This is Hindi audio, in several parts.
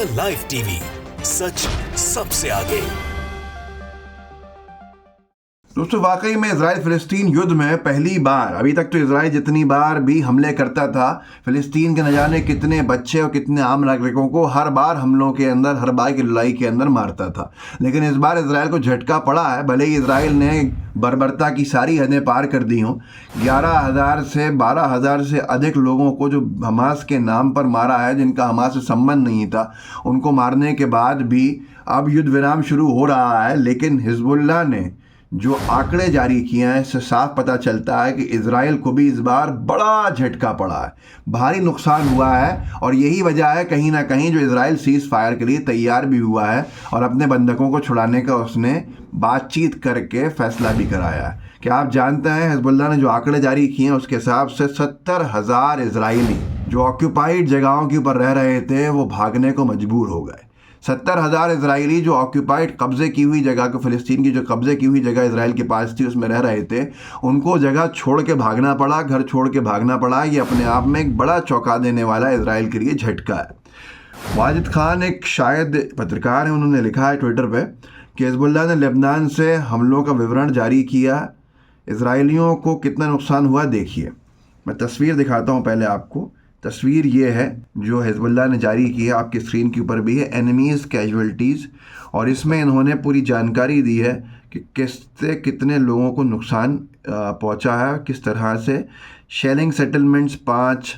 द लाइव टीवी, सच सबसे आगे। दोस्तों, वाकई में इजराइल फिलिस्तीन युद्ध में पहली बार, अभी तक तो इजराइल जितनी बार भी हमले करता था, फिलिस्तीन के न जाने कितने बच्चे और कितने आम नागरिकों को हर बार हमलों के अंदर, हर बार की लड़ाई के अंदर मारता था। लेकिन इस बार इजराइल को झटका पड़ा है। भले ही इजराइल ने बर्बरता की सारी हदें पार कर दी हों, 11,000 से 12,000 से अधिक लोगों को जो हमास के नाम पर मारा है, जिनका हमास से संबंध नहीं था, उनको मारने के बाद भी अब युद्ध विराम शुरू हो रहा है। लेकिन हिजबुल्लाह ने जो आंकड़े जारी किए हैं, इससे साफ पता चलता है कि इजराइल को भी इस बार बड़ा झटका पड़ा है, भारी नुकसान हुआ है। और यही वजह है कहीं ना कहीं जो इजराइल सीज फायर के लिए तैयार भी हुआ है और अपने बंधकों को छुड़ाने का उसने बातचीत करके फैसला भी कराया है। क्या आप जानते हैं, हिजबुल्लाह ने जो आंकड़े जारी किए हैं उसके हिसाब से 70,000 इजरायली जो ऑक्यूपाइड जगहों के ऊपर रह रहे थे वो भागने को मजबूर हो गए। 70,000 इजरायली जो ऑक्यूपाइड, कब्जे की हुई जगह को, फिलिस्तीन की जो कब्जे की हुई जगह इजराइल के पास थी, उसमें रह रहे थे, उनको जगह छोड़ के भागना पड़ा, घर छोड़ के भागना पड़ा। ये अपने आप में एक बड़ा चौंका देने वाला इजराइल के लिए झटका है। वाजिद खान एक शायद पत्रकार हैं, उन्होंने लिखा है ट्विटर पे कि हिजबुल्लाह ने लेबनान से हमलों का विवरण जारी किया, इजराइलियों को कितना नुकसान हुआ देखिए। मैं तस्वीर दिखाता हूँ पहले आपको। तस्वीर ये है जो हिजबुल्लाह ने जारी की है, आपकी स्क्रीन के ऊपर भी है, एनिमीज़ कैजुअल्टीज़। और इसमें इन्होंने पूरी जानकारी दी है कि किससे कितने लोगों को नुकसान पहुंचा है, किस तरह से। शेलिंग सेटलमेंट्स 5,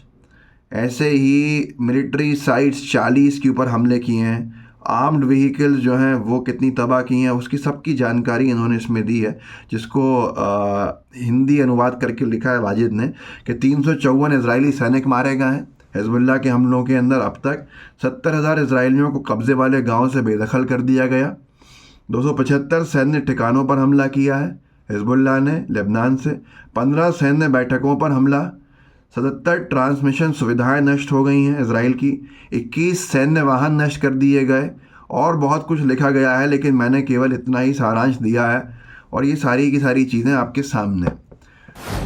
ऐसे ही मिलिट्री साइट्स 40 के ऊपर हमले किए हैं, आर्म्ड व्हीकल्स जो हैं वो कितनी तबाह की हैं, उसकी सबकी जानकारी इन्होंने इसमें दी है, जिसको हिंदी अनुवाद करके लिखा है वाजिद ने कि 354 इजरायली सैनिक मारे गए हैं हिजबुल्लाह के हमलों के अंदर। अब तक 70,000 इजरायलियों को कब्जे वाले गाँव से बेदखल कर दिया गया। 275 सैन्य ठिकानों पर हमला किया है हिजबुल्लाह ने लेबनान से। 15 सैन्य बैठकों पर हमला। 77 ट्रांसमिशन सुविधाएं नष्ट हो गई हैं इजराइल की। 21 सैन्य वाहन नष्ट कर दिए गए और बहुत कुछ लिखा गया है, लेकिन मैंने केवल इतना ही सारांश दिया है और ये सारी की सारी चीज़ें आपके सामने।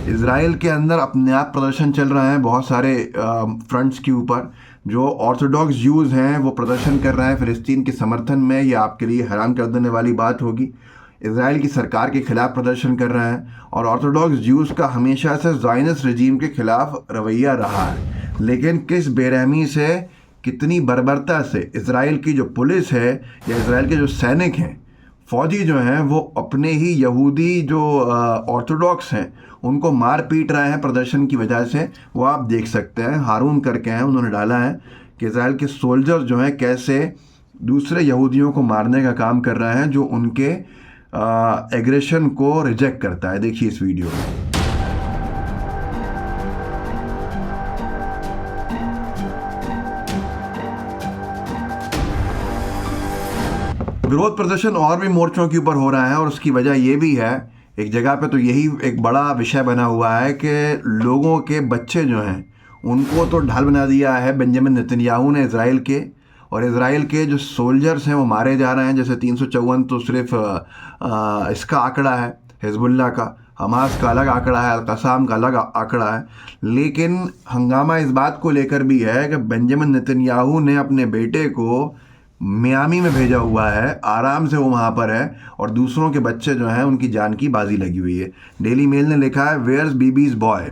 इजराइल के अंदर अपने आप प्रदर्शन चल रहे हैं बहुत सारे फ्रंट्स के ऊपर। जो ऑर्थोडॉक्स ज्यूज़ हैं वो प्रदर्शन कर रहे हैं फ़िलिस्तीन के समर्थन में। ये आपके लिए हैरान कर देने वाली बात होगी। इजराइल की सरकार के खिलाफ प्रदर्शन कर रहे हैं और ऑर्थोडॉक्स ज्यूज़ का हमेशा से ज़ायनिस्ट रजीम के खिलाफ रवैया रहा है। लेकिन किस बेरहमी से, कितनी बर्बरता से इजराइल की जो पुलिस है या इजराइल के जो सैनिक हैं, फ़ौजी जो हैं, वो अपने ही यहूदी जो ऑर्थोडॉक्स हैं उनको मार पीट रहे हैं प्रदर्शन की वजह से। वो आप देख सकते हैं, हारून करके हैं, उन्होंने डाला है कि इजराइल के सोल्जर्स जो हैं कैसे दूसरे यहूदियों को मारने का काम कर रहे हैं जो उनके एग्रेशन को रिजेक्ट करता है। देखिए इस वीडियो में। विरोध प्रदर्शन और भी मोर्चों के ऊपर हो रहा है और उसकी वजह ये भी है, एक जगह पे तो यही एक बड़ा विषय बना हुआ है कि लोगों के बच्चे जो हैं उनको तो ढाल बना दिया है बेंजामिन नेतन्याहू ने इजराइल के, और इजराइल के जो सोल्जर्स हैं वो मारे जा रहे हैं। जैसे 354 तो सिर्फ इसका आंकड़ा है हिजबुल्लाह का, हमास का अलग आंकड़ा है, अल-क़साम का अलग आंकड़ा है। लेकिन हंगामा इस बात को लेकर भी है कि बेंजामिन नेतन्याहू ने अपने बेटे को मियामी में भेजा हुआ है, आराम से वो वहाँ पर है और दूसरों के बच्चे जो हैं उनकी जान की बाजी लगी हुई है। डेली मेल ने लिखा है, वेयर्स बीबीज बॉय।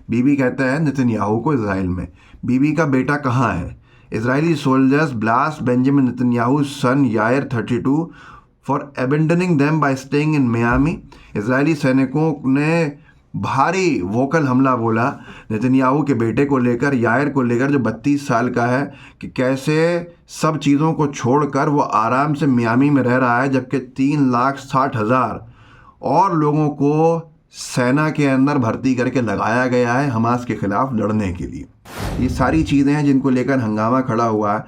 बीबी कहते हैं नेतन्याहू को इजराइल में, बीबी का बेटा कहाँ है? Israeli soldiers blast Benjamin Netanyahu son Yair 32 for abandoning them by staying in Miami. Israeli सैनिकों ने भारी वोकल हमला बोला नेतन्याहू के बेटे को लेकर, यायर को लेकर, जो 32 साल का है, कि कैसे सब चीज़ों को छोड़कर वो आराम से मियामी में रह रहा है, जबकि 3,60,000 और लोगों को सेना के अंदर भर्ती करके लगाया गया है हमास के खिलाफ लड़ने के लिए। ये सारी चीज़ें हैं जिनको लेकर हंगामा खड़ा हुआ है।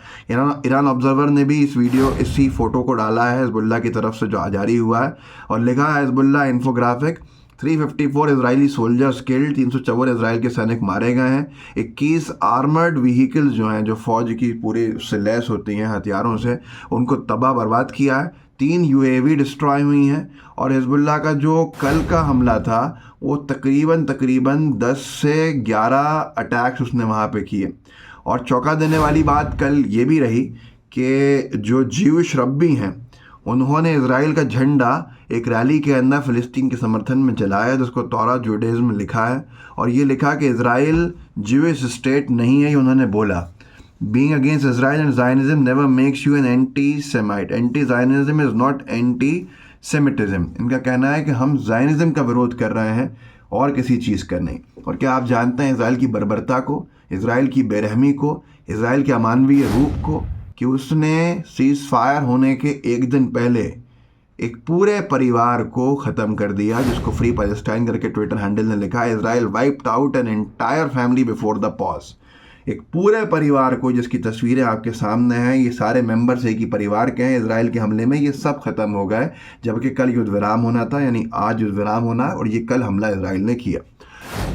ईरान ऑब्जर्वर ने भी इस वीडियो, इसी फ़ोटो को डाला है हिजबुल्लाह की तरफ से जो जारी हुआ है, और लिखा है Hezbollah infographic, 354 Israeli soldiers killed, 354 Israel के सैनिक मारे गए हैं। 21 आर्मर्ड व्हीकल्स जो हैं, जो फ़ौज की पूरे उससे लैस होती हैं हथियारों से, उनको तबाह बर्बाद किया है। 3 UAV डिस्ट्रॉय हुई हैं। और हिजबुल्लाह का जो कल का हमला था वो तकरीबन 10 से 11 अटैक्स उसने वहाँ पे किए। और चौंका देने वाली बात कल ये भी रही कि जो ज्यूश रब्बी हैं उन्होंने इज़राइल का झंडा एक रैली के अंदर फ़िलिस्तीन के समर्थन में जलाया, जिसको तौरा जुडाइज़्म में लिखा है, और ये लिखा कि इज़राइल ज्यूश स्टेट नहीं है। ये उन्होंने बोला, being against Israel and Zionism never makes you an anti Semite, anti Zionism is not anti Semitism. इनका कहना है कि हम ज़ायनिज़्म का विरोध कर रहे हैं और किसी चीज़ का नहीं। और क्या आप जानते हैं इज़राइल की बर्बरता को, इज़राइल की बेरहमी को, इज़राइल के अमानवीय रूप को, कि उसने सीज़ फायर होने के एक दिन पहले एक पूरे परिवार को ख़त्म कर दिया, जिसको फ्री पैलेस्टाइन करके ट्विटर हैंडल ने लिखा है, Israel wiped out an entire family before the pause. एक पूरे परिवार को, जिसकी तस्वीरें आपके सामने हैं, ये सारे मेंबर्स एक ही परिवार के हैं, इज़राइल के हमले में ये सब ख़त्म हो गए, जबकि कल युद्ध विराम होना था, यानी आज युद्ध विराम होना, और ये कल हमला इज़राइल ने किया।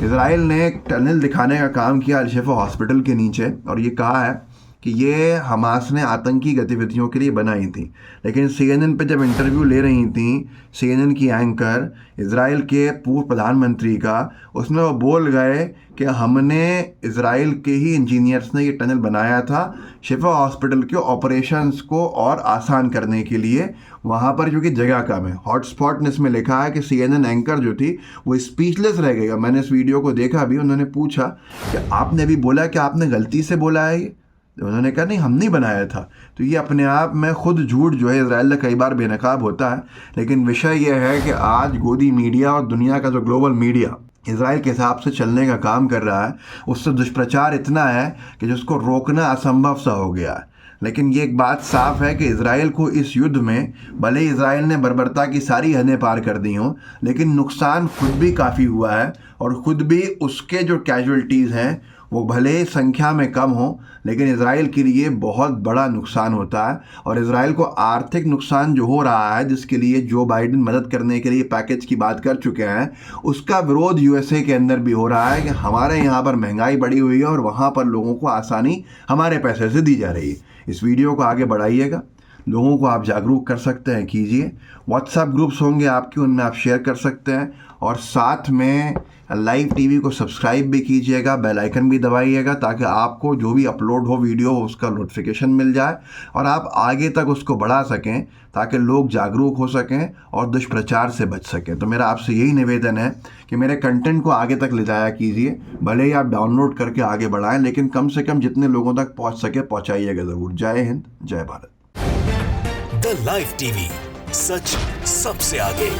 इज़राइल ने एक टनल दिखाने का काम किया अल-शिफा हॉस्पिटल के नीचे, और ये कहा है कि ये हमास ने आतंकी गतिविधियों के लिए बनाई थी। लेकिन CNN पे जब इंटरव्यू ले रही थी CNN की एंकर इज़राइल के पूर्व प्रधानमंत्री का, उसमें वो बोल गए कि हमने इज़राइल के ही इंजीनियर्स ने ये टनल बनाया था शिफा हॉस्पिटल के ऑपरेशंस को और आसान करने के लिए, वहाँ पर क्योंकि जगह कम है। हॉटस्पॉट ने इसमें लिखा है कि CNN एंकर जो थी वो स्पीचलेस रह गई। मैंने इस वीडियो को देखा भी, उन्होंने पूछा कि आपने अभी बोला कि आपने गलती से बोला है, तो उन्होंने कहा नहीं, हम नहीं बनाया था। तो ये अपने आप में खुद झूठ जो है इज़राइल का कई बार बेनकाब होता है। लेकिन विषय यह है कि आज गोदी मीडिया और दुनिया का जो ग्लोबल मीडिया इज़राइल के हिसाब से चलने का काम कर रहा है, उससे दुष्प्रचार इतना है कि जिसको रोकना असंभव सा हो गया है। लेकिन ये एक बात साफ है कि इज़राइल को इस युद्ध में, भले ही इज़राइल ने बर्बरता की सारी हदें पार कर दी हों, लेकिन नुकसान खुद भी काफ़ी हुआ है, और ख़ुद भी उसके जो कैजुअल्टीज़ हैं वो भले संख्या में कम हो, लेकिन इज़राइल के लिए बहुत बड़ा नुकसान होता है। और इज़राइल को आर्थिक नुकसान जो हो रहा है, जिसके लिए जो बाइडेन मदद करने के लिए पैकेज की बात कर चुके हैं, उसका विरोध USA के अंदर भी हो रहा है कि हमारे यहाँ पर महंगाई बढ़ी हुई है और वहाँ पर लोगों को आसानी हमारे पैसे से दी जा रही है। इस वीडियो को आगे बढ़ाइएगा, लोगों को आप जागरूक कर सकते हैं, कीजिए। व्हाट्सएप ग्रुप्स होंगे आपके, उनमें आप शेयर कर सकते हैं, और साथ में लाइव टीवी को सब्सक्राइब भी कीजिएगा, बेल आइकन भी दबाइएगा, ताकि आपको जो भी अपलोड हो वीडियो उसका नोटिफिकेशन मिल जाए और आप आगे तक उसको बढ़ा सकें, ताकि लोग जागरूक हो सकें और दुष्प्रचार से बच सकें। तो मेरा आपसे यही निवेदन है कि मेरे कंटेंट को आगे तक ले जाया कीजिए, भले ही आप डाउनलोड करके आगे बढ़ाएं, लेकिन कम से कम जितने लोगों तक पहुँच सके पहुँचाइएगा ज़रूर। जय हिंद, जय भारत। द लाइव टीवी, सच सबसे आगे।